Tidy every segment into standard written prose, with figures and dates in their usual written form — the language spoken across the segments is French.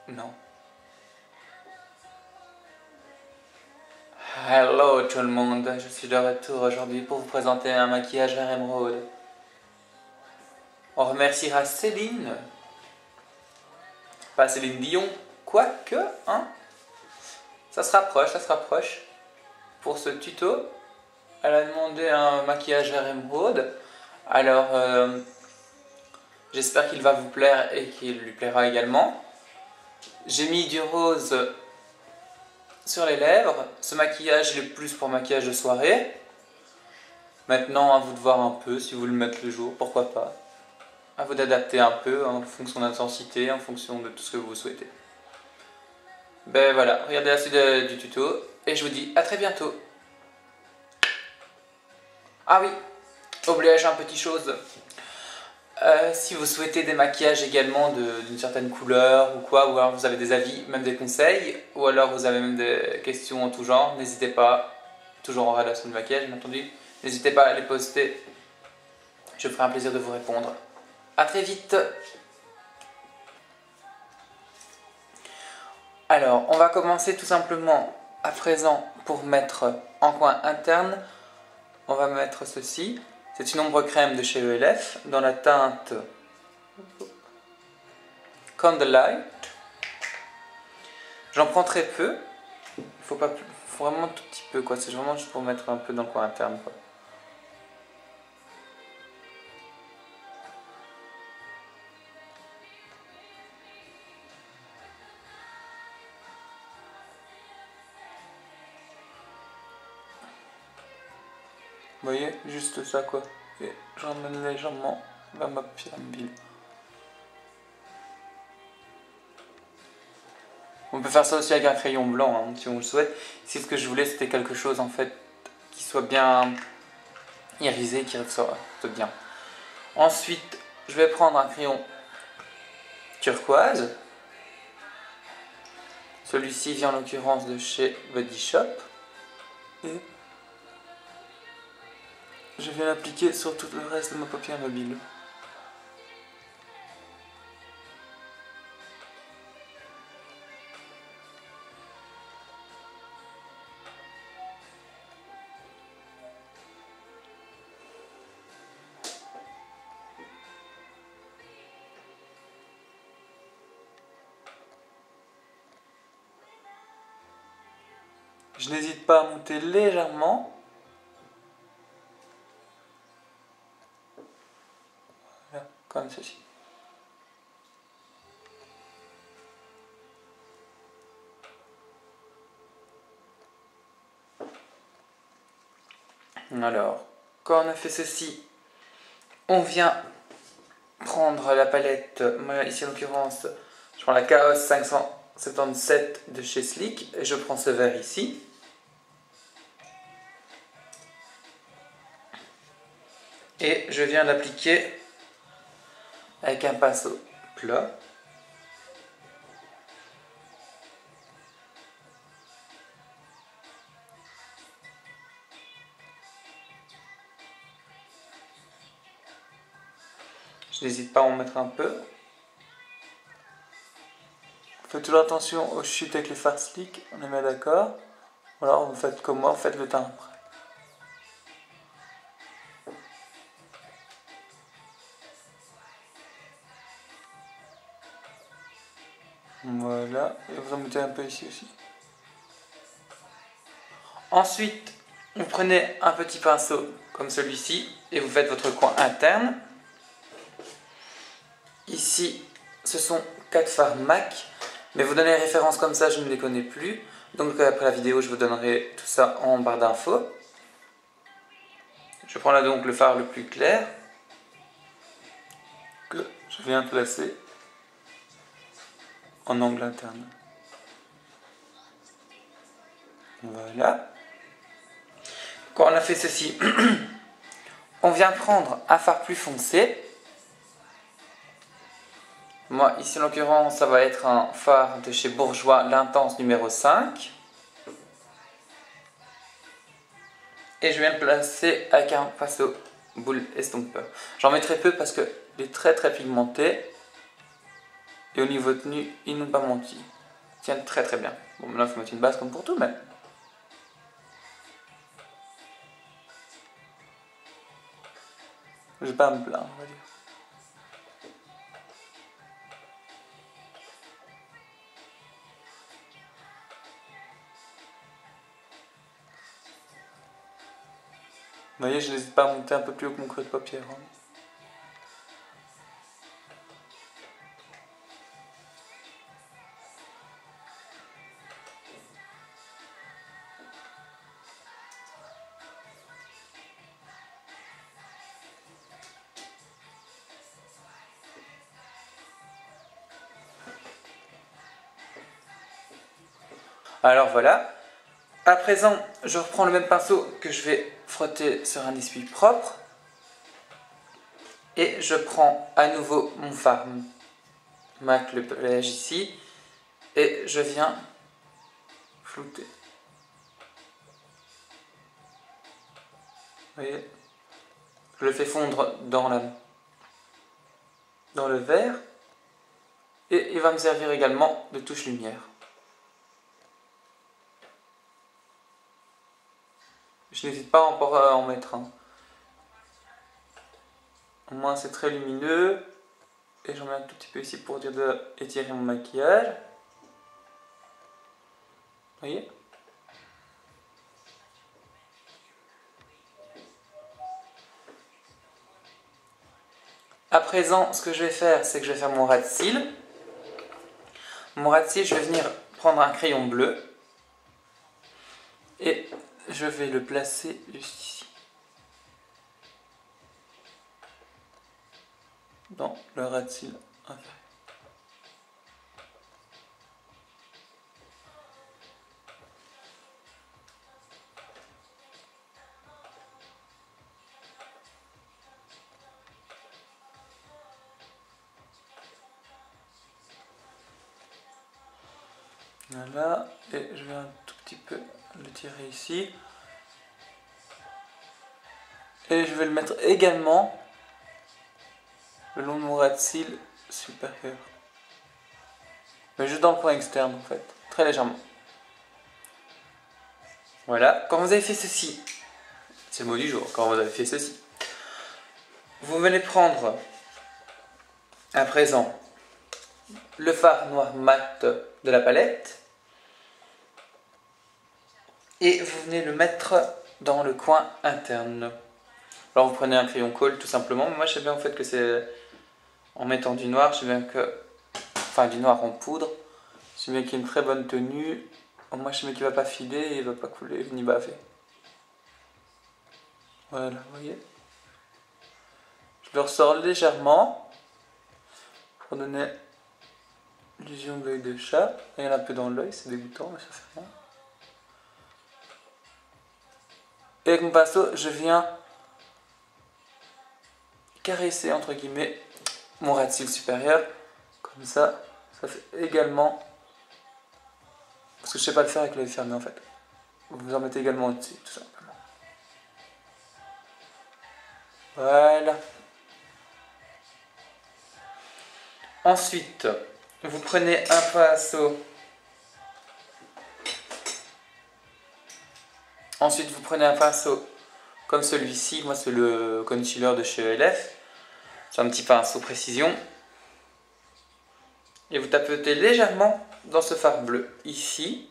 Non. Hello tout le monde, je suis de retour aujourd'hui pour vous présenter un maquillage vers émeraude. On remerciera Céline, pas Céline Dion, quoique, hein. Ça se rapproche. Pour ce tuto, elle a demandé un maquillage vers émeraude. Alors, j'espère qu'il va vous plaire et qu'il lui plaira également. J'ai mis du rose sur les lèvres. Ce maquillage est plus pour maquillage de soirée. Maintenant, à vous de voir un peu si vous le mettez le jour, pourquoi pas. À vous d'adapter un peu en fonction de l'intensité, en fonction de tout ce que vous souhaitez. Ben voilà, regardez la suite du tuto et je vous dis à très bientôt. Ah oui, oblige un petit chose. Si vous souhaitez des maquillages également d'une certaine couleur ou quoi, ou alors vous avez des avis, même des conseils, ou alors vous avez même des questions en tout genre, n'hésitez pas, toujours en relation de maquillage bien entendu, n'hésitez pas à les poster, je me ferai un plaisir de vous répondre. A très vite. Alors, on va commencer tout simplement à présent pour mettre en coin interne, on va mettre ceci. C'est une ombre crème de chez ELF dans la teinte Candlelight. J'en prends très peu, faut vraiment un tout petit peu quoi, c'est vraiment juste pour mettre un peu dans le coin interne quoi. Vous voyez, juste ça quoi. Et je ramène légèrement vers ma paupière mobile. On peut faire ça aussi avec un crayon blanc hein, si on le souhaite. Si ce que je voulais c'était quelque chose en fait qui soit bien irisé, qui ressorte bien. Ensuite, je vais prendre un crayon turquoise. Celui-ci vient en l'occurrence de chez Body Shop. Et je viens l'appliquer sur tout le reste de ma paupière mobile. Je n'hésite pas à monter légèrement. Voilà, comme ceci. Alors, quand on a fait ceci, on vient prendre la palette, moi ici en l'occurrence, je prends la Chaos 577 de chez Sleek et je prends ce vert ici. Et je viens l'appliquer avec un pinceau plat. Je n'hésite pas à en mettre un peu. Faites toujours attention aux chutes avec les fards Sleek, on est bien d'accord. Ou alors vous faites comme moi, vous faites le teint après. Voilà, et vous en mettez un peu ici aussi. Ensuite, vous prenez un petit pinceau comme celui-ci et vous faites votre coin interne. Ici, ce sont 4 fards MAC, mais vous donnez les références comme ça, je ne les connais plus. Donc après la vidéo, je vous donnerai tout ça en barre d'infos. Je prends là donc le fard le plus clair, que je viens placer en angle interne. Voilà. Quand on a fait ceci, on vient prendre un fard plus foncé. Moi, ici en l'occurrence, ça va être un fard de chez Bourjois, l'intense numéro 5. Et je viens le placer avec un pinceau boule estompeur. J'en mets très peu parce qu'il est très pigmenté. Et au niveau tenue, ils n'ont pas menti. Ils tiennent très très bien. Bon, maintenant il faut mettre une base comme pour tout, mais... je vais pas me plaindre, on va dire. Vous voyez, je n'hésite pas à monter un peu plus haut que mon creux de paupière. Hein. Alors voilà. À présent, je reprends le même pinceau que je vais frotter sur un essuie propre. Et je prends à nouveau mon fard MAC le pelage ici. Et je viens flouter. Vous voyez? Je le fais fondre dans le verre. Et il va me servir également de touche lumière. Je n'hésite pas encore à en mettre un. Au moins c'est très lumineux. Et j'en mets un tout petit peu ici pour dire d'étirer mon maquillage. Vous voyez? À présent, ce que je vais faire, c'est que je vais faire mon ras de cils. Mon ras de cils, je vais venir prendre un crayon bleu. Et je vais le placer juste ici. Dans le ras de cils inférieur. Voilà, et je vais un tout petit peu le tirer ici. Et je vais le mettre également le long de mon ras de cils supérieur. Mais juste dans le coin externe en fait, très légèrement. Voilà, quand vous avez fait ceci, c'est le mot du jour, quand vous avez fait ceci, vous venez prendre à présent le fard noir mat de la palette et vous venez le mettre dans le coin interne. Alors vous prenez un crayon colle tout simplement. Moi je sais bien en fait que c'est en mettant du noir, je sais bien que, enfin du noir en poudre, je sais bien qu'il y a une très bonne tenue. Moi je sais bien qu'il ne va pas filer et il ne va pas couler ni baver. Voilà, vous voyez. Je le ressors légèrement pour donner l'illusion de l'œil de chat. Il y en a un peu dans l'œil, c'est dégoûtant mais ça fait rien. Et avec mon pinceau, je viens caresser entre guillemets mon ras de cils supérieur. Comme ça fait également... Parce que je sais pas le faire avec l'œil fermé en fait. Vous en mettez également au-dessus, tout simplement. Voilà. Ensuite, vous prenez un pinceau. Ensuite, vous prenez un pinceau comme celui-ci. Moi, c'est le concealer de chez ELF. C'est un petit pinceau précision. Et vous tapotez légèrement dans ce fard bleu, ici.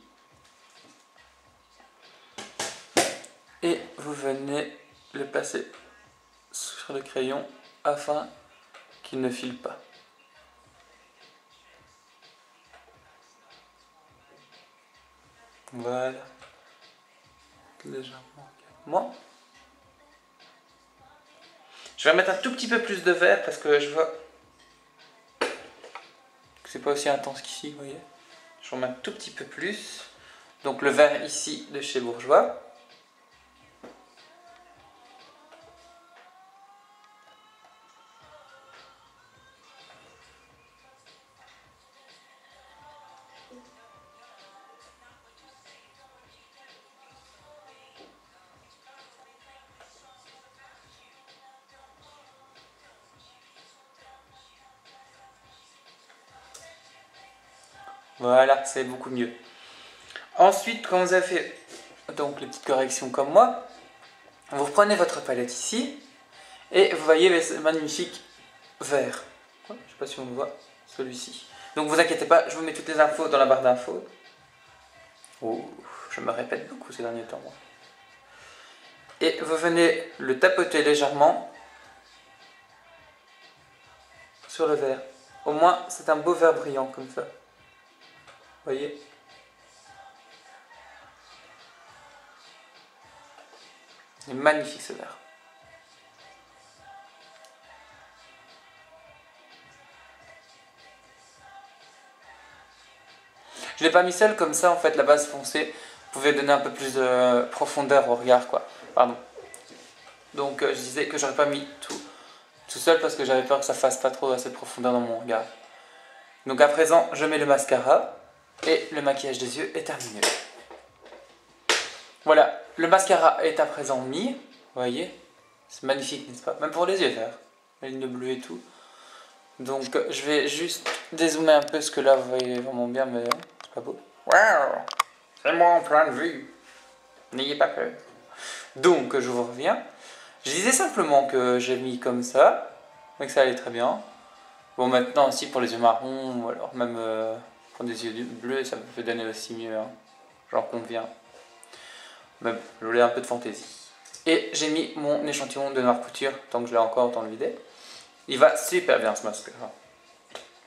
Et vous venez le placer sur le crayon afin qu'il ne file pas. Voilà. Légèrement. Moi, je vais mettre un tout petit peu plus de vert parce que je vois que c'est pas aussi intense qu'ici, vous voyez. Je remets un tout petit peu plus. Donc le vert ici de chez Bourjois. Voilà, c'est beaucoup mieux. Ensuite, quand vous avez fait donc les petites corrections comme moi, vous prenez votre palette ici et vous voyez ce magnifique vert. Je ne sais pas si on le voit, celui-ci. Donc vous inquiétez pas, je vous mets toutes les infos dans la barre d'infos. Oh, je me répète beaucoup ces derniers temps. Moi. Et vous venez le tapoter légèrement sur le vert. Au moins, c'est un beau vert brillant comme ça. Vous voyez ? Il est magnifique ce vert. Je ne l'ai pas mis seul comme ça, en fait, la base foncée. Vous pouvez donner un peu plus de profondeur au regard, quoi. Pardon. Donc, je disais que j'aurais pas mis tout seul parce que j'avais peur que ça fasse pas trop assez de profondeur dans mon regard. Donc, à présent, je mets le mascara et le maquillage des yeux est terminé. Voilà, le mascara est à présent mis. Vous voyez, c'est magnifique, n'est-ce pas? Même pour les yeux verts, la ligne bleue et tout. Donc, je vais juste dézoomer un peu ce que là, vous voyez vraiment bien, mais c'est pas beau. Waouh, c'est moi en plein de vue. N'ayez pas peur. Donc, je vous reviens. Je disais simplement que j'ai mis comme ça, mais que ça allait très bien. Bon, maintenant aussi pour les yeux marrons, ou alors même pour des yeux bleus, ça peut donner aussi mieux, hein. J'en conviens. Mais je voulais un peu de fantaisie. Et j'ai mis mon échantillon de noir couture, tant que je l'ai encore, autant le vider. Il va super bien ce mascara.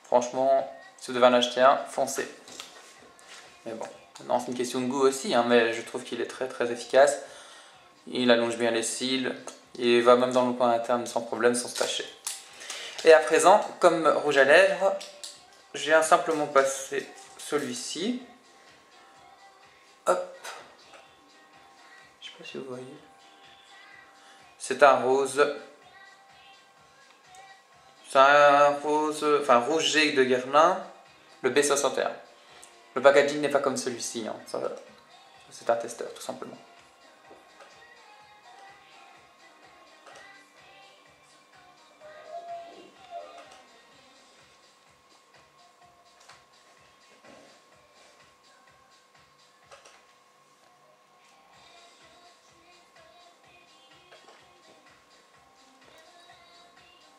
Franchement, si vous devez en acheter un, foncez. Mais bon, maintenant c'est une question de goût aussi, hein, mais je trouve qu'il est très très efficace. Il allonge bien les cils, il va même dans le coin interne sans problème, sans se tacher. Et à présent, comme rouge à lèvres, je viens simplement passer celui-ci. Hop. Je sais pas si vous voyez. C'est un rose. C'est un rose, enfin rouge de Guerlain, le B61. Le packaging n'est pas comme celui-ci, hein. C'est un testeur tout simplement.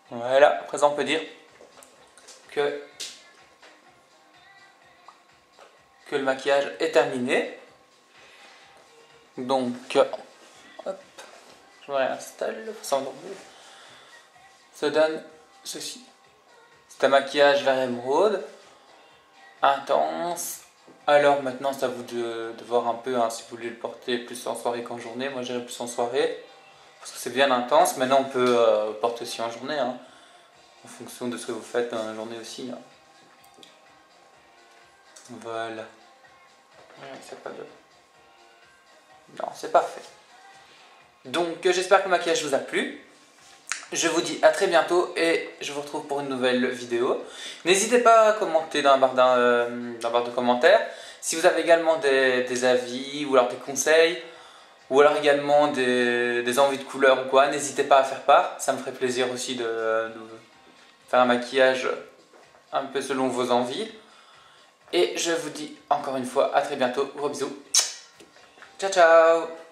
Voilà, à présent on peut dire que le maquillage est terminé. Donc, hop, je me réinstalle, ça donne ceci. C'est un maquillage vert émeraude, intense. Alors maintenant c'est à vous de voir un peu, hein, si vous voulez le porter plus en soirée qu'en journée. Moi j'irai plus en soirée, parce que c'est bien intense. Maintenant on peut porter aussi en journée, hein, en fonction de ce que vous faites dans la journée aussi, hein. Voilà. C'est pas de... Non, c'est parfait. Donc j'espère que le maquillage vous a plu. Je vous dis à très bientôt et je vous retrouve pour une nouvelle vidéo. N'hésitez pas à commenter dans la barre de commentaires. Si vous avez également des avis ou alors des conseils, ou alors également des envies de couleurs ou quoi, n'hésitez pas à faire part. Ça me ferait plaisir aussi de faire un maquillage un peu selon vos envies. Et je vous dis encore une fois à très bientôt. Gros bisous. Ciao ciao.